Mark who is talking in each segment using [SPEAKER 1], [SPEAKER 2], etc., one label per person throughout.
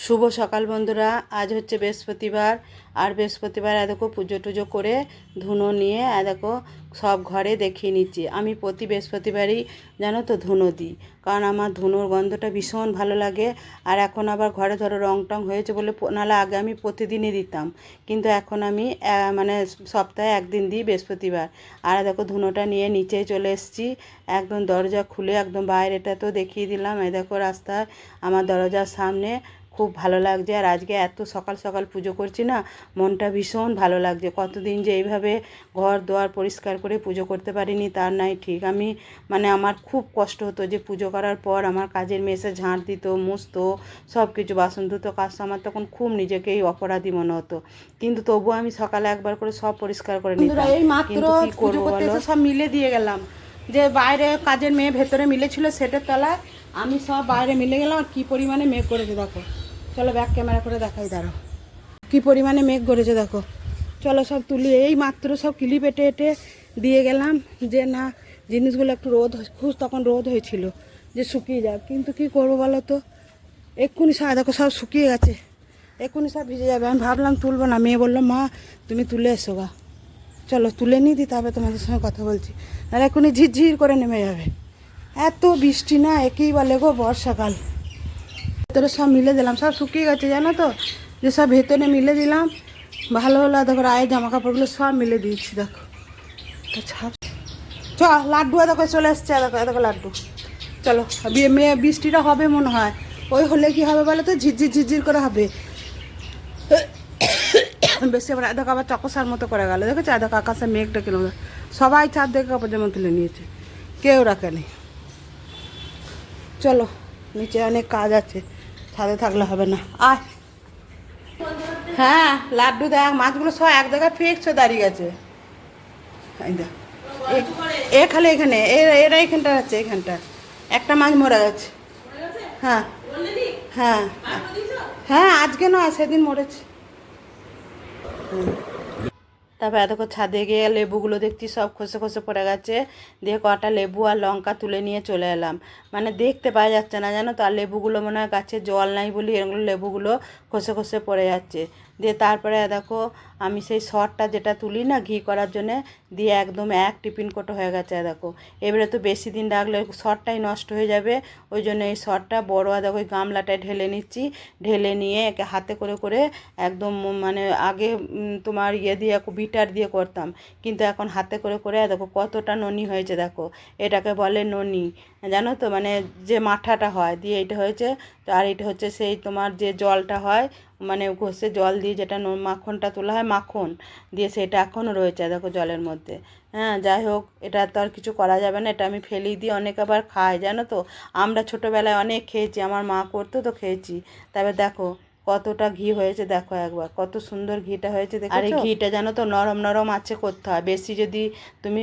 [SPEAKER 1] শুভ সকাল বন্ধুরা। আজ হচ্ছে বৃহস্পতিবার। আর বৃহস্পতিবার দেখো পুজো টুজো করে ধুনো নিয়ে দেখো সব ঘরে দেখিয়ে নিচ্ছি। আমি প্রতি বৃহস্পতিবারই জানো তো ধুনো দিই, কারণ আমার ধুনোর গন্ধটা ভীষণ ভালো লাগে। আর এখন আবার ঘরে ধরো রং টং হয়েছে বলে, নাহলে আগে আমি প্রতিদিনই দিতাম, কিন্তু এখন আমি মানে সপ্তাহে একদিন দিই বৃহস্পতিবার। আর দেখো ধুনোটা নিয়ে নিচে চলে এসেছি, একদম দরজা খুলে একদম বাইরেটা তো দেখিয়ে দিলাম। এই দেখো রাস্তায় আমার দরজার সামনে খুব ভালো লাগছে। আর আজকে এত সকাল সকাল পুজো করছি না, মনটা ভীষণ ভালো লাগছে। কতদিন যে এইভাবে ঘর দুয়ার পরিষ্কার করে পুজো করতে পারিনি তার নাই ঠিক। আমি মানে আমার খুব কষ্ট হতো যে পুজো করার পর আমার কাজের মেয়ে এসে ঝাঁট দিত, মুছতো, সব কিছু বাসন ধুতো, কাজ। আমার তখন খুব নিজেকেই অপরাধী মনে হতো, কিন্তু তবুও আমি সকালে একবার করে সব পরিষ্কার করে নিতাম।
[SPEAKER 2] এই মাত্র পুজো করতে এসে সব মিলে দিয়ে গেলাম, যে বাইরে কাজের মেয়ে ভেতরে মিলেছিল সেটের তলায়, আমি সব বাইরে মিলে গেলাম। আর কী পরিমাণে মেঘ করেছে দেখো, চলো ব্যাক ক্যামেরা করে দেখাই, দাঁড়াও কী পরিমাণে মেঘ করেছে দেখো। চলো সব তুলি, এই মাত্র সব ক্লিপ এঁটে এঁটে দিয়ে গেলাম, যে না জিনিসগুলো একটু রোদ, খুব তখন রোদ হয়েছিল যে শুকিয়ে যাক, কিন্তু কি করবো বলো তো, এক্ষুনি সব দেখো সব শুকিয়ে গেছে, এক্ষুনি সব ভিজে যাবে। আমি ভাবলাম তুলবো না, মেয়ে বললো মা তুমি তুলে এসো গা। চলো তুলে নিই দিই, তারপরে তোমাদের সঙ্গে কথা বলছি, আর এখনই ঝিরঝির করে নেমে যাবে। এত বৃষ্টি না, একেই বলে গো বর্ষাকাল। ভেতরে সব মিলে দিলাম, সব শুকিয়ে গেছে জানো তো, যে সব ভেতরে মিলে দিলাম ভালো হলো। দেখো রায়ের জামা কাপড়গুলো সব মিলে দিয়েছি দেখো। তো ছাপ চ লাড্ডু দেখো চলে এসছে, দেখো দেখো লাড্ডু। চলো মেয়ে বৃষ্টিটা হবে মনে হয়, ওই হলে কি হবে বলো তো, ঝিরঝির ঝিরঝির করে হবে বেশি। আবার দেখো আবার চকসার মতো করে গেল, দেখো চা দেখো আকাশে মেঘটা কেন, সবাই ছাদ দেখে কাপড় যেমন তুলে নিয়েছে, কেউ রাখেনি। চলো নিচে অনেক কাজ আছে, ছাদে থাকলে হবে না। আয় হ্যাঁ লাড্ডু দেখ, মাছগুলো সব এক জায়গায় ফিক্স হয়ে দাঁড়িয়ে গেছে। এই দেখ এ খালি এখানে, এরা এখানটা আছে, এখানটা একটা মাছ মরে গেছে। হ্যাঁ হ্যাঁ হ্যাঁ আজকে নয়, সেদিন মরেছে।
[SPEAKER 1] তারপর এতক্ষণ ছাদে গিয়ে লেবুগুলো দেখছি সব খসে খসে পড়ে গেছে, দিয়ে কটা লেবু আর লঙ্কা তুলে নিয়ে চলে এলাম। মানে দেখতে পাওয়া যাচ্ছে না জানো তো, আর লেবুগুলো মনে হয় গাছে জল নাই বলি এগুলো লেবুগুলো খসে খসে পড়ে যাচ্ছে। দিয়ে তারপরে দেখো আমি সেই সরটা যেটা তুলি না ঘি করার জন্যে, দিয়ে একদম এক টিফিন কোটো হয়ে গেছে দেখো। এবারে তো বেশি দিন রাখলে সরটাই নষ্ট হয়ে যাবে, ওই জন্য এই সরটা বড় দেখো ওই গামলাটায় ঢেলে নিচ্ছি। ঢেলে নিয়ে একে হাতে করে করে একদম মানে আগে তোমার ইয়ে দিয়ে বিটার দিয়ে করতাম, কিন্তু এখন হাতে করে করে দেখো কতটা ননি হয়েছে দেখো। এটাকে বলে ননি জানো তো, মানে যে মাঠাটা হয় দিয়ে এটা হয়েছে। আর এটা হচ্ছে সেই তোমার যে জলটা হয়, মানে ঘষে জল দিয়ে যেটা মাখনটা তোলা হয়, মাখন দিয়ে সেটা এখনও রয়েছে দেখো জলের মধ্যে। হ্যাঁ যাই হোক, এটা তো আর কিছু করা যাবে না, এটা আমি ফেলেই দিই, অনেক আবার খায় জানো তো। আমরা ছোটোবেলায় অনেক খেয়েছি, আমার মা করতো তো খেয়েছি। তবে দেখো কতটা ঘি হয়েছে দেখো, একবার কত সুন্দর ঘিটা হয়েছে দেখো। আর এই ঘিটা জানো তো নরম নরম আছে করতে হয়, বেশি যদি তুমি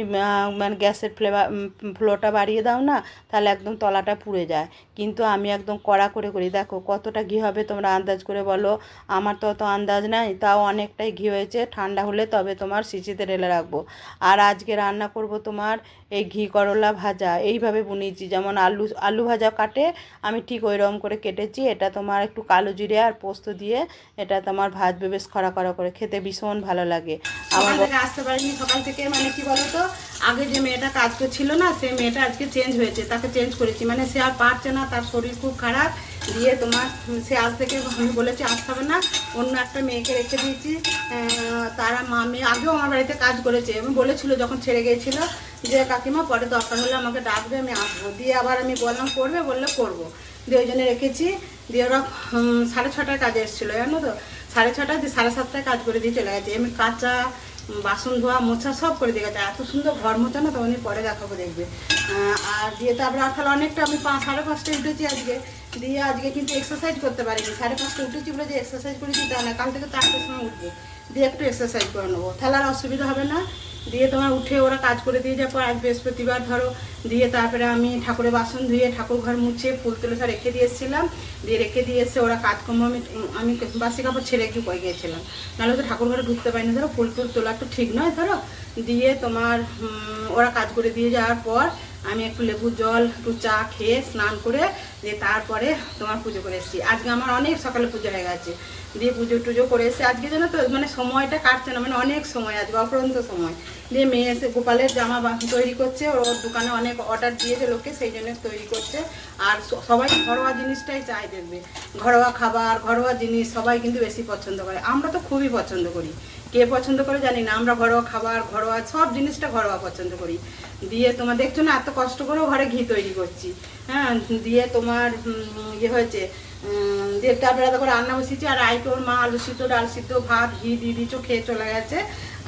[SPEAKER 1] মানে গ্যাসের ফ্লোটা বাড়িয়ে দাও না, তাহলে একদম তলাটা পুড়ে যায়। কিন্তু আমি একদম কড়া করে করি, দেখো কতটা ঘি হবে তোমরা আন্দাজ করে বলো। আমার তো অত আন্দাজ নাই, তাও অনেকটাই ঘি হয়েছে। ঠান্ডা হলে তবে তোমার শিশিতে ঢেলে রাখবো। আর আজকে রান্না করব তোমার এই ঘি করলা ভাজা, এইভাবে বুনিয়েছি যেমন আলু আলু ভাজা কাটে, আমি ঠিক ওই রকম করে কেটেছি। এটা তোমার একটু কালো জিরে আর পোস্ত দিয়ে এটা তোমার ভাজবে বেশ খরা খরা করে, খেতে ভীষণ ভালো লাগে। আমার আসতে পারিনি সকাল থেকে, মানে কি বলো তো, আগে যে মেয়েটা কাজ করছিল না, সেই মেয়েটা আজকে চেঞ্জ হয়েছে, তাকে চেঞ্জ করেছি, মানে সে আর পারছে না, তার শরীর খুব খারাপ। দিয়ে তোমার সে আজ থেকে আমি বলেছি আসতে হবে না, অন্য একটা মেয়েকে রেখে দিয়েছি। তারা মেয়ে আগেও আমার বাড়িতে কাজ করেছে, আমি বলেছিল যখন ছেড়ে গিয়েছিলো যে কাকিমা পরে দরকার হলে আমাকে ডাকবে, আমি আসবো। দিয়ে আবার আমি বললাম করবে, বললে করবো, দিয়ে ওই জন্য রেখেছি। দিয়ে ওরা 6:30টায় কাজে এসেছিলো জানো তো, 6:30 দিয়ে 7:30টায় কাজ করে দিয়ে চলে গেছে। আমি কাঁচা বাসন ধোয়া মোছা সব করে দিয়ে গেছে, এত সুন্দর ঘর মোছা না, তখনই পরে দেখাবো দেখবে। আর দিয়ে তারপরে তাহলে অনেকটা আমি 5:30টায় উঠেছি আজকে। দিয়ে আজকে কিন্তু এক্সারসাইজ করতে পারিনি, 5:30টায় উঠেছি বলে যে এক্সারসাইজ করেছি তা না, কাল থেকে 4টার সময় উঠবো, দিয়ে একটু এক্সারসাইজ করে নেবো, তাহলে আর অসুবিধা হবে না। দিয়ে তোমার উঠে ওরা কাজ করে দিয়ে যাওয়ার পর আজ বৃহস্পতিবার ধরো, দিয়ে তারপরে আমি ঠাকুরের বাসন ধুয়ে ঠাকুর ঘর মুছে ফুল তুলে রেখে দিয়ে এসেছিলাম। দিয়ে রেখে দিয়ে এসে ওরা কাজকর্ম আমি বাসি কাপড় ছেড়ে একটু কয়ে গিয়েছিলাম, নাহলে তো ঠাকুর ঘরে ঢুকতে পারিনি, ধরো ফুল টুল তোলা একটু ঠিক নয় ধরো। দিয়ে তোমার ওরা কাজ করে দিয়ে যাওয়ার পর
[SPEAKER 2] আমি একটু লেবুর জল একটু চা খেয়ে স্নান করে দিয়ে তারপরে তোমার পুজো করে এসেছি। আজকে আমার অনেক সকালে পুজো হয়ে গেছে, দিয়ে পুজো টুজো করে এসে আজকে যেন তো মানে সময়টা কাটছে না, মানে অনেক সময় আজকে অপরন্ত সময়। দিয়ে মেয়ে এসে গোপালের জামা তৈরি করছে, ওর দোকানে অনেক অর্ডার দিয়েছে লোকে, সেই জন্য তৈরি করছে। আর সবাই ঘরোয়া জিনিসটাই চাই, দেখবে ঘরোয়া খাবার ঘরোয়া জিনিস সবাই কিন্তু বেশি পছন্দ করে, আমরা তো খুবই পছন্দ করি। কে পছন্দ করে জানি না, আমরা ঘরোয়া খাবার ঘরোয়া সব জিনিসটা ঘরোয়া পছন্দ করি। দিয়ে তোমার দেখছো না এত কষ্ট করেও ঘরে ঘি তৈরি করছি। হ্যাঁ, দিয়ে তোমার ইয়ে হয়েছে, দিয়ে তারপরে দেখো রান্না বসিয়েছি। আর আইকে ওর মা আলু সিদ্ধ ডাল সিদ্ধ ভাত ঘি দিয়ে দিচ্ছ, খেয়ে চলে গেছে।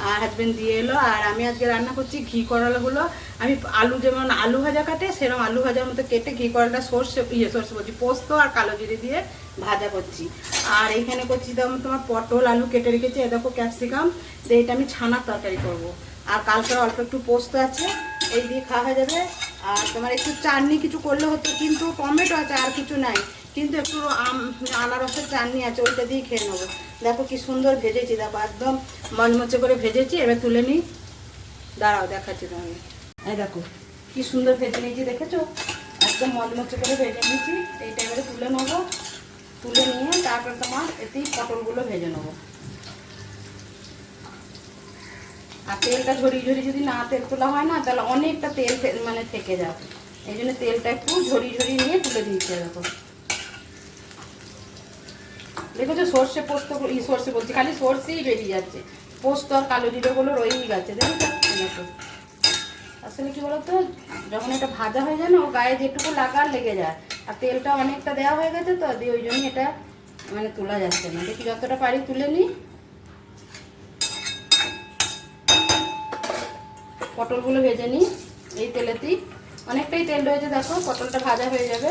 [SPEAKER 2] আর হাজব্যান্ড দিয়ে এলো। আর আমি আজকে রান্না করছি ঘি করলাগুলো। আমি আলু যেমন আলু ভাজা কাটে সেরকম আলু ভাজার মতো কেটে ঘি করলাটা সর্ষে বলছি পোস্ত আর কালো জিরে দিয়ে ভাজা করছি। আর এইখানে করছি তোমার পটল আলু কেটে রেখেছি, এ দেখো ক্যাপসিকাম দিয়ে এটা আমি ছানার তরকারি করব। আর কালকে অল্প একটু পোস্ত আছে, এই দিয়ে খাওয়া হয়ে যাবে। আর তোমার একটু চাটনি কিছু করলে হতো, কিন্তু টমেটো আছে আর কিছু নাই, কিন্তু একটু আনারসের চাটনি আছে, ওইটা দিয়ে খেয়ে নেবো। দেখো কি সুন্দর ভেজেছি, দেখো একদম মচমচে করে ভেজেছি। এবার তুলে নিই, দাঁড়াও দেখাচ্ছি তোমাকে। এই দেখো কি সুন্দর ভেজে নিয়েছি, দেখেছো একদম মচমচে করে ভেজে নিয়েছি। এইটা এবারে তুলে নেবো, তুলে নিয়ে তারপর তোমার এতেই পটলগুলো ভেজে নেবো। আর তেলটা ঝরিয়ে ঝরিয়ে যদি না তেল তোলা হয় না, তাহলে অনেকটা তেল মানে থেকে যায়, এই জন্য তেলটা একটু ঝরিয়ে ঝরিয়ে নিয়ে তুলে দিয়েছি। দেখো দেখেছো সর্ষে পোস্ত সর্ষে বলছি, খালি সর্ষেই বেরিয়ে যাচ্ছে, পোস্ত আর কালো জিরেগুলো রয়েই গেছে। দেখো আসলে কি বলতো, যখন এটা ভাজা হয়ে যায় না, ও গায়ে যেটুকু লাগা লেগে যায়। আর তেলটা অনেকটা দেওয়া হয়ে গেছে তো, দিয়ে ওই জন্যই এটা মানে তোলা যাচ্ছে না। দেখি যতটা পারি তুলে নিই। পটলগুলো ভেজে নিই এই তেলেতেই, অনেকটাই তেল রয়েছে। দেখো পটলটা ভাজা হয়ে যাবে,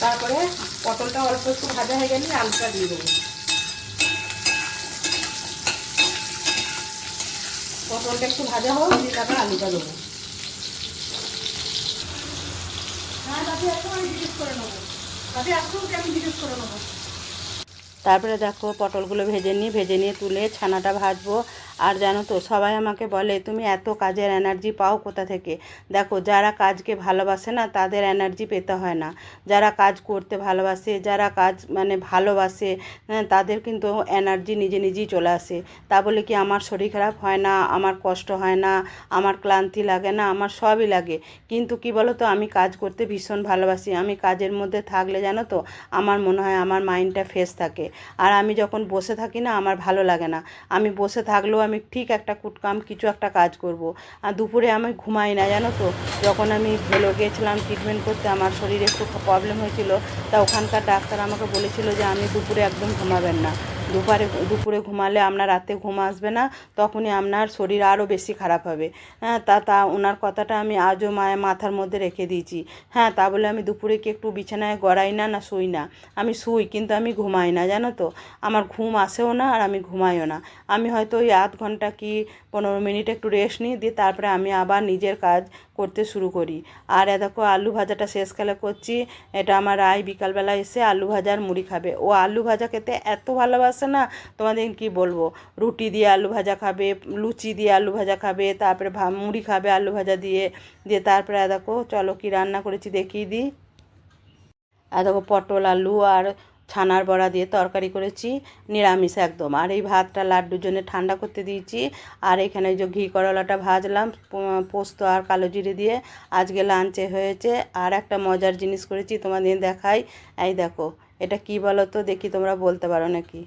[SPEAKER 2] তারপরে পটলটা অল্প একটু ভাজা হয়ে গেলে আলুটা দিয়ে দেবো। পটলটা একটু ভাজা হোক, দিয়ে তারপর আলুটা দেবো। হ্যাঁ দাদি একটু আমি জিজ্ঞেস করে নেবো, দাদি একটু আমি জিজ্ঞেস করে নেবো।
[SPEAKER 1] তারপরে দেখো পটলগুলো ভেজে নিয়ে তুলে ছানাটা ভাজবো। আর জানো তো সবাই আমাকে বলে তুমি এত কাজের এনার্জি পাও কোথা থেকে। দেখো যারা কাজকে ভালোবাসে না তাদের এনার্জি পেতে হয় না, যারা কাজ করতে ভালোবাসে, যারা কাজ মানে ভালোবাসে, তাদের কিন্তু এনার্জি নিজে নিজেই চলে আসে। তা বলে কি আমার শরীর খারাপ হয় না, আমার কষ্ট হয় না, আমার ক্লান্তি লাগে না, আমার সবই লাগে। কিন্তু কি বলো তো, আমি কাজ করতে ভীষণ ভালোবাসি। আমি কাজের মধ্যে থাকলে জানো তো আমার মনে হয় আমার মাইন্ডটা ফ্রেশ থাকে। আর আমি যখন বসে থাকি না আমার ভালো লাগে না, আমি বসে থাকলেও আমি ঠিক একটা কুটকাম কিছু একটা কাজ করব। আর দুপুরে আমি ঘুমাই না জানো তো। যখন আমি ভেলোর গিয়েছিলাম ট্রিটমেন্ট করতে, আমার শরীরে একটু প্রবলেম হয়েছিল, তা ওখানকার ডাক্তার আমাকে বলেছিল যে আমি দুপুরে একদম ঘুমাবেন না, দুপুরে ঘুমালে আপনার রাতে ঘুম আসবে না, তখনই আপনার শরীর আরও বেশি খারাপ হবে। হ্যাঁ, তা ওনার কথাটা আমি আজও মাথার মধ্যে রেখে দিয়েছি। হ্যাঁ, তা বলে আমি দুপুরে কি একটু বিছানায় গড়াই না, না শুই না, আমি শুই কিন্তু আমি ঘুমাই না জানো তো। আমার ঘুম আসেও না আর আমি ঘুমাইও না। আমি হয়তো ওই আধ ঘন্টা কি 15 মিনিট একটু রেস্ট নিই, দিয়ে তারপরে আমি আবার নিজের কাজ করতে শুরু করি। আর দেখো আলু ভাজাটা শেষকালে করছি। এটা আমার আই বিকালবেলা এসে আলু ভাজার মুড়ি খাবে, ও আলু ভাজা খেতে এত ভালোবাসে না তোমাদের কি বলবো। রুটি দিয়ে আলু ভাজা খাবে, লুচি দিয়ে আলু ভাজা খাবে, তারপরে মুড়ি খাবে আলু ভাজা দিয়ে। তারপরে দেখো চলো কি রান্না করেছি দেখিয়ে দিই। আর দেখো পটল আলু আর ছানার বড়া দিয়ে তরকারি করেছি, নিরামিষ একদম। আর এই ভাতটা লাড্ডুর জন্য ঠান্ডা করতে দিয়েছি। আর এখানে যে ঘি করলাটা ভাজলাম পোস্ত আর কালো জিরে দিয়ে, আজকে লাঞ্চে হয়েছে। আর একটা মজার জিনিস করেছি তোমাদের দেখাই, এই দেখো এটা কি বলো তো, দেখি তোমরা বলতে পারো নাকি।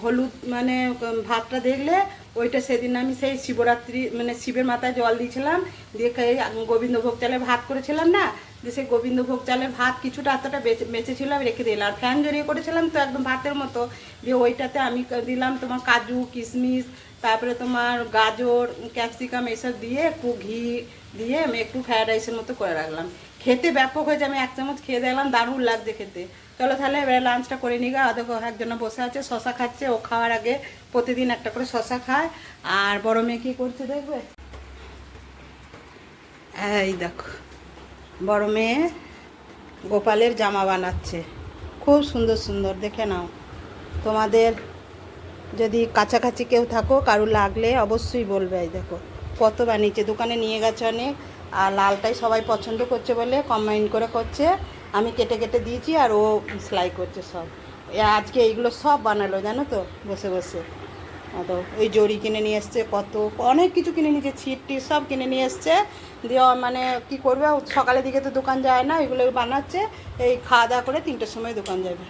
[SPEAKER 2] হলুদ মানে ভাতটা দেখলে ওইটা সেদিন আমি সেই শিবরাত্রি মানে শিবের মাথায় জল দিয়েছিলাম, দিয়ে গোবিন্দভোগ চালের ভাত করেছিলাম না, যে সেই গোবিন্দভোগ চালের ভাত কিছুটা এতটা বেঁচেছিল আমি রেখে দিলাম। আর ফ্যান জড়িয়ে করেছিলাম তো একদম ভাতের মতো, দিয়ে ওইটাতে আমি দিলাম তোমার কাজু কিশমিশ, তারপরে তোমার গাজর ক্যাপসিকাম এইসব দিয়ে একটু ঘি দিয়ে আমি একটু ফ্রায়েড রাইসের মতো করে রাখলাম। খেতে ব্যাপক হয়েছে, আমি 1 চামচ খেয়ে দেখলাম দারুণ লাগছে খেতে। চলো তাহলে এবারে লাঞ্চটা করে নিই গা। দেখো একজনে বসে আছে শশা খাচ্ছে, ও খাওয়ার আগে প্রতিদিন একটা করে শশা খায়। আর বড় মেয়ে কী করছে দেখবে, এই দেখো বড় মেয়ে গোপালের জামা বানাচ্ছে, খুব সুন্দর সুন্দর, দেখে নাও। তোমাদের যদি কাছাকাছি কেউ থাকো কারো লাগলে অবশ্যই বলবে। এই দেখো কত বানিয়েছে, দোকানে নিয়ে গেছে অনেক।
[SPEAKER 1] আর লালটাই সবাই পছন্দ করছে বলে কম্বাইন করে করছে, আমি কেটে কেটে দিয়েছি আর ও সেলাই করছে সব। আজকে এইগুলো সব বানালো জানো তো, বসে বসে। তো ওই জড়ি কিনে নিয়ে এসছে, কত অনেক কিছু কিনে নিয়েছে, ছিট টিট সব কিনে নিয়ে এসছে। দিয়ে মানে কি করবে, সকালের দিকে তো দোকান যায় না, এগুলো বানাচ্ছে, এই খাওয়া দাওয়া করে 3টের সময় দোকান যাবে।